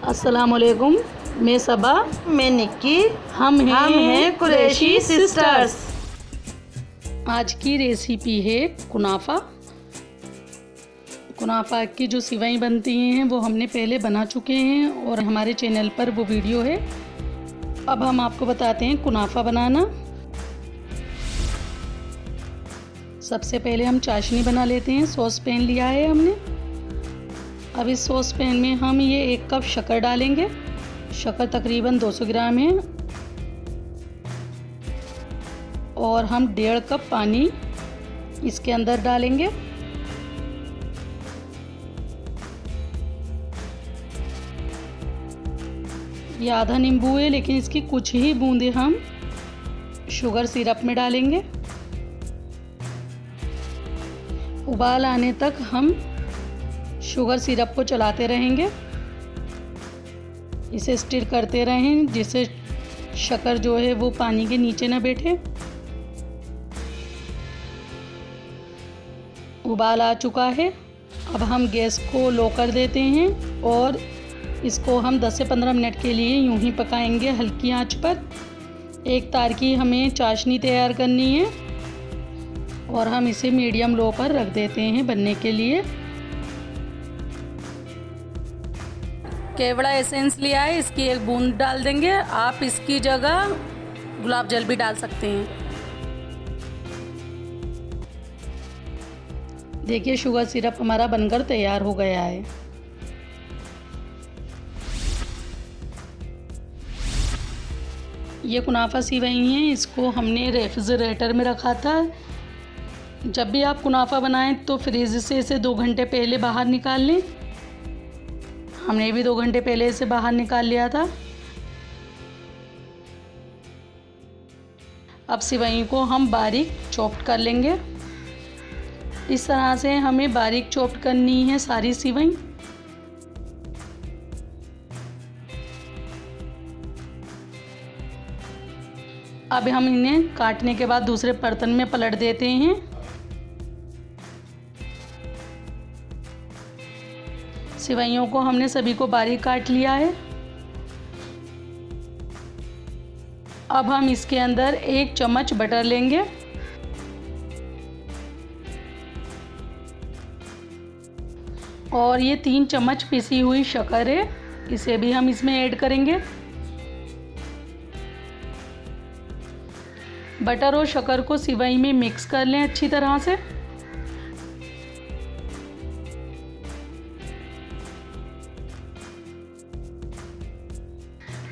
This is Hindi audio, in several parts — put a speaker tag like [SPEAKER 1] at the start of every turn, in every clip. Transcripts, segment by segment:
[SPEAKER 1] अस्सलामुअलैकुम। मैं सबा,
[SPEAKER 2] मैं निक्की।
[SPEAKER 1] हम
[SPEAKER 2] हैं कुरैशी सिस्टर्स।
[SPEAKER 1] आज की रेसिपी है कुनाफा। कुनाफा की जो सिवई बनती हैं वो हमने पहले बना चुके हैं और हमारे चैनल पर वो वीडियो है। अब हम आपको बताते हैं कुनाफा बनाना। सबसे पहले हम चाशनी बना लेते हैं। सॉस पैन लिया है हमने। अब इस सॉस पैन में हम ये 1 कप शक्कर डालेंगे। शक्कर तकरीबन 200 ग्राम है और हम 1.5 कप पानी इसके अंदर डालेंगे। ये आधा नींबू है, लेकिन इसकी कुछ ही बूंदें हम शुगर सिरप में डालेंगे। उबाल आने तक हम शुगर सिरप को चलाते रहेंगे। इसे स्टिर करते रहें जिससे शक्कर जो है वो पानी के नीचे ना बैठे। उबाल आ चुका है। अब हम गैस को लो कर देते हैं और इसको हम 10 से 15 मिनट के लिए यूं ही पकाएंगे हल्की आंच पर। एक तार की हमें चाशनी तैयार करनी है और हम इसे मीडियम लो पर रख देते हैं बनने के लिए। केवड़ा एसेंस लिया है, इसकी 1 बूंद डाल देंगे। आप इसकी जगह गुलाब जल भी डाल सकते हैं। देखिए शुगर सिरप हमारा बनकर तैयार हो गया है। ये कुनाफा सिवई है, इसको हमने रेफ्रिजरेटर में रखा था। जब भी आप कुनाफा बनाएं तो फ्रिज से इसे 2 घंटे पहले बाहर निकाल लें। हमने भी 2 घंटे पहले इसे बाहर निकाल लिया था। अब सिवई को हम बारीक चॉप्ड कर लेंगे। इस तरह से हमें बारीक चॉप्ड करनी है सारी सिवई। अब हम इन्हें काटने के बाद दूसरे बर्तन में पलट देते हैं। सिवैयों को हमने सभी को बारीक काट लिया है। अब हम इसके अंदर 1 चम्मच बटर लेंगे और ये 3 चम्मच पिसी हुई शक्कर है, इसे भी हम इसमें ऐड करेंगे। बटर और शक्कर को सिवई में मिक्स कर लें अच्छी तरह से।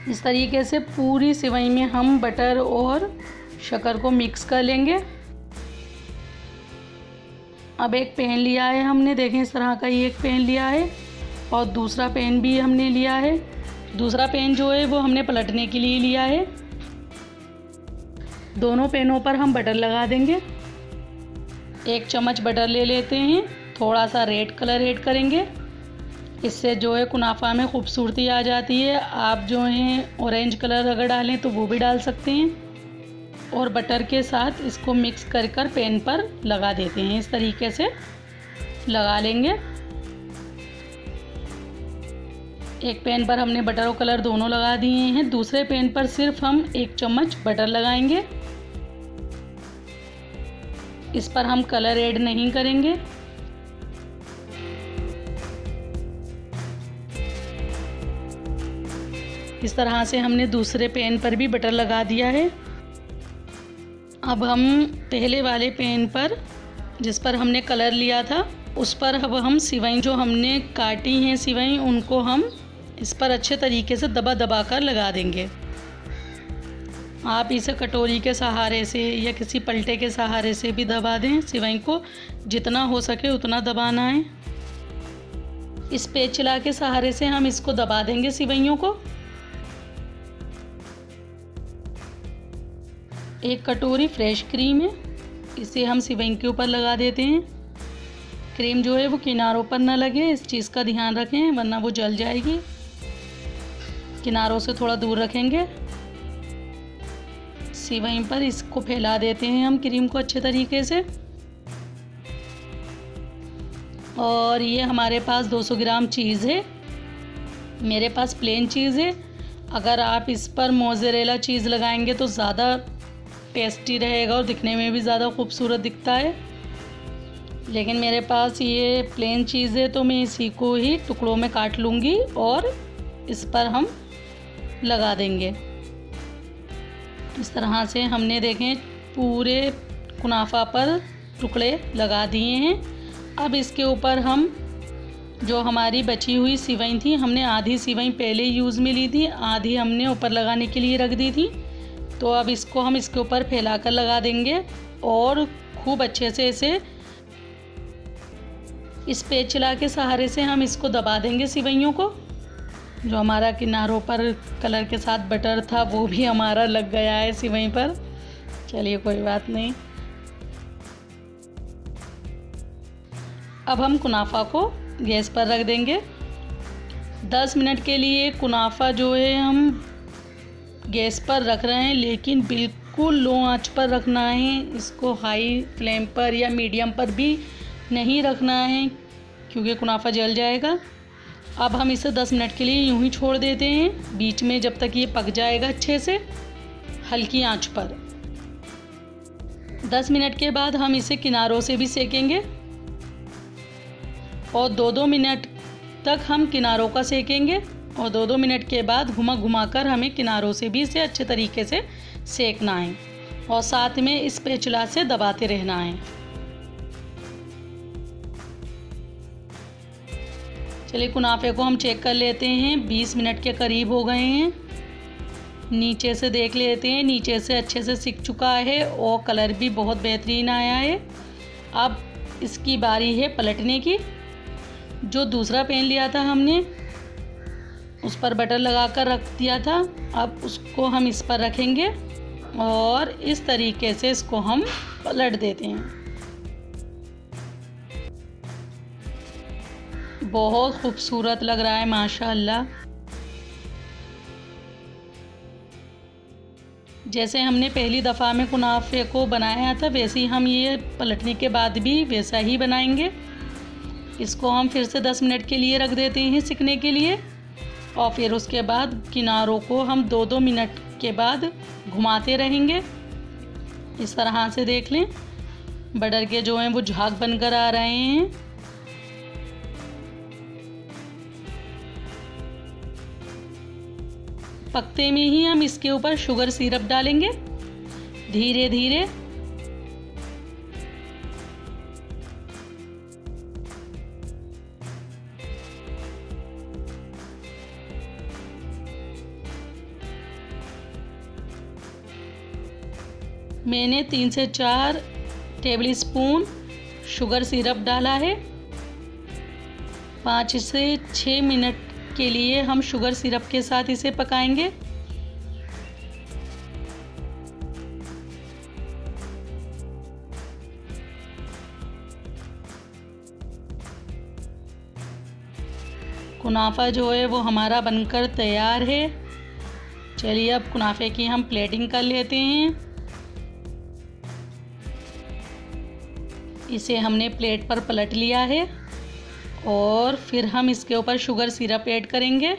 [SPEAKER 1] इस तरीके से पूरी सिवई में हम बटर और शक्कर को मिक्स कर लेंगे। अब एक पैन लिया है हमने, देखें इस तरह का ये एक पैन लिया है और दूसरा पैन भी हमने लिया है। दूसरा पैन जो है वो हमने पलटने के लिए लिया है। दोनों पैनों पर हम बटर लगा देंगे। 1 चम्मच बटर ले लेते हैं। थोड़ा सा रेड कलर ऐड करेंगे, इससे जो है कुनाफा में खूबसूरती आ जाती है। आप जो है ऑरेंज कलर अगर डालें तो वो भी डाल सकते हैं। और बटर के साथ इसको मिक्स कर कर पैन पर लगा देते हैं। इस तरीके से लगा लेंगे। एक पैन पर हमने बटर और कलर दोनों लगा दिए हैं। दूसरे पैन पर सिर्फ हम 1 चम्मच बटर लगाएंगे। इस पर हम कलर ऐड नहीं करेंगे। इस तरह से हमने दूसरे पैन पर भी बटर लगा दिया है। अब हम पहले वाले पैन पर जिस पर हमने कलर लिया था उस पर अब हम सिवई जो हमने काटी हैं सिवई उनको हम इस पर अच्छे तरीके से दबा दबा कर लगा देंगे। आप इसे कटोरी के सहारे से या किसी पलटे के सहारे से भी दबा दें। सिवई को जितना हो सके उतना दबाना है। इस पेचला के सहारे से हम इसको दबा देंगे सिवैयों को। 1 कटोरी फ्रेश क्रीम है, इसे हम सिवई के ऊपर लगा देते हैं। क्रीम जो है वो किनारों पर ना लगे, इस चीज़ का ध्यान रखें वरना वो जल जाएगी। किनारों से थोड़ा दूर रखेंगे। सिवई पर इसको फैला देते हैं हम क्रीम को अच्छे तरीके से। और ये हमारे पास 200 ग्राम चीज़ है। मेरे पास प्लेन चीज़ है, अगर आप इस पर मोज़रेला चीज़ लगाएंगे तो ज़्यादा टेस्टी रहेगा और दिखने में भी ज़्यादा खूबसूरत दिखता है। लेकिन मेरे पास ये प्लेन चीज़ है तो मैं इसी को ही टुकड़ों में काट लूँगी और इस पर हम लगा देंगे। इस तरह से हमने देखें पूरे कुनाफा पर टुकड़े लगा दिए हैं। अब इसके ऊपर हम जो हमारी बची हुई सिवई थी, हमने आधी सिवई पहले यूज़ में ली थी, आधी हमने ऊपर लगाने के लिए रख दी थी। तो अब इसको हम इसके ऊपर फैलाकर लगा देंगे और खूब अच्छे से इसे स्पैचुला के सहारे से हम इसको दबा देंगे सिवइयों को। जो हमारा किनारों पर कलर के साथ बटर था वो भी हमारा लग गया है सिवई पर। चलिए कोई बात नहीं। अब हम कुनाफा को गैस पर रख देंगे। 10 मिनट के लिए कुनाफा जो है हम गैस पर रख रहे हैं, लेकिन बिल्कुल लो आंच पर रखना है। इसको हाई फ्लेम पर या मीडियम पर भी नहीं रखना है क्योंकि कुनाफा जल जाएगा। अब हम इसे 10 मिनट के लिए यूं ही छोड़ देते हैं, बीच में जब तक ये पक जाएगा अच्छे से हल्की आंच पर। 10 मिनट के बाद हम इसे किनारों से भी सेकेंगे और 2-2 मिनट तक हम किनारों का सेकेंगे और 2-2 मिनट के बाद घुमा कर हमें किनारों से भी इसे अच्छे तरीके से सेकना है और साथ में इस स्पैचुला से दबाते रहना है। चलिए कुनाफे को हम चेक कर लेते हैं। 20 मिनट के करीब हो गए हैं। नीचे से देख लेते हैं, नीचे से अच्छे से सिक चुका है और कलर भी बहुत बेहतरीन आया है। अब इसकी बारी है पलटने की। जो दूसरा पैन लिया था हमने उस पर बटर लगा कर रख दिया था, अब उसको हम इस पर रखेंगे और इस तरीके से इसको हम पलट देते हैं। बहुत खूबसूरत लग रहा है माशाअल्लाह। जैसे हमने पहली दफ़ा में कुनाफे को बनाया था वैसे ही हम ये पलटने के बाद भी वैसा ही बनाएंगे। इसको हम फिर से 10 मिनट के लिए रख देते हैं सिकने के लिए और फिर उसके बाद किनारों को हम 2-2 मिनट के बाद घुमाते रहेंगे। इस तरह से देख लें, बटर के जो हैं वो झाग बनकर आ रहे हैं। पकते में ही हम इसके ऊपर शुगर सिरप डालेंगे धीरे धीरे। मैंने 3 से 4 टेबल स्पून शुगर सिरप डाला है। 5 से 6 मिनट के लिए हम शुगर सिरप के साथ इसे पकाएंगे। कुनाफा जो है वो हमारा बनकर तैयार है। चलिए अब कुनाफे की हम प्लेटिंग कर लेते हैं। इसे हमने प्लेट पर पलट लिया है और फिर हम इसके ऊपर शुगर सिरप ऐड करेंगे।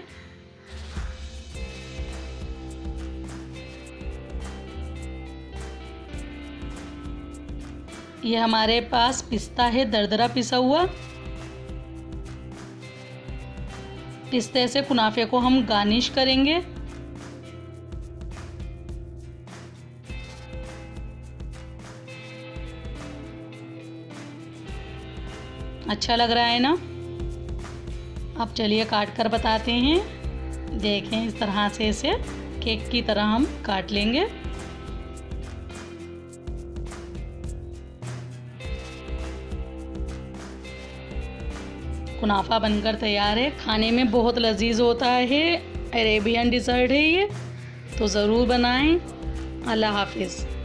[SPEAKER 1] ये हमारे पास पिस्ता है दरदरा पिसा हुआ। पिस्ते से कुनाफे को हम गार्निश करेंगे। अच्छा लग रहा है ना? अब चलिए काट कर बताते हैं। देखें इस तरह से इसे केक की तरह हम काट लेंगे। कुनाफा बनकर तैयार है। खाने में बहुत लजीज होता है। अरेबियन डिज़र्ट है ये, तो ज़रूर बनाएं। अल्लाह हाफिज़।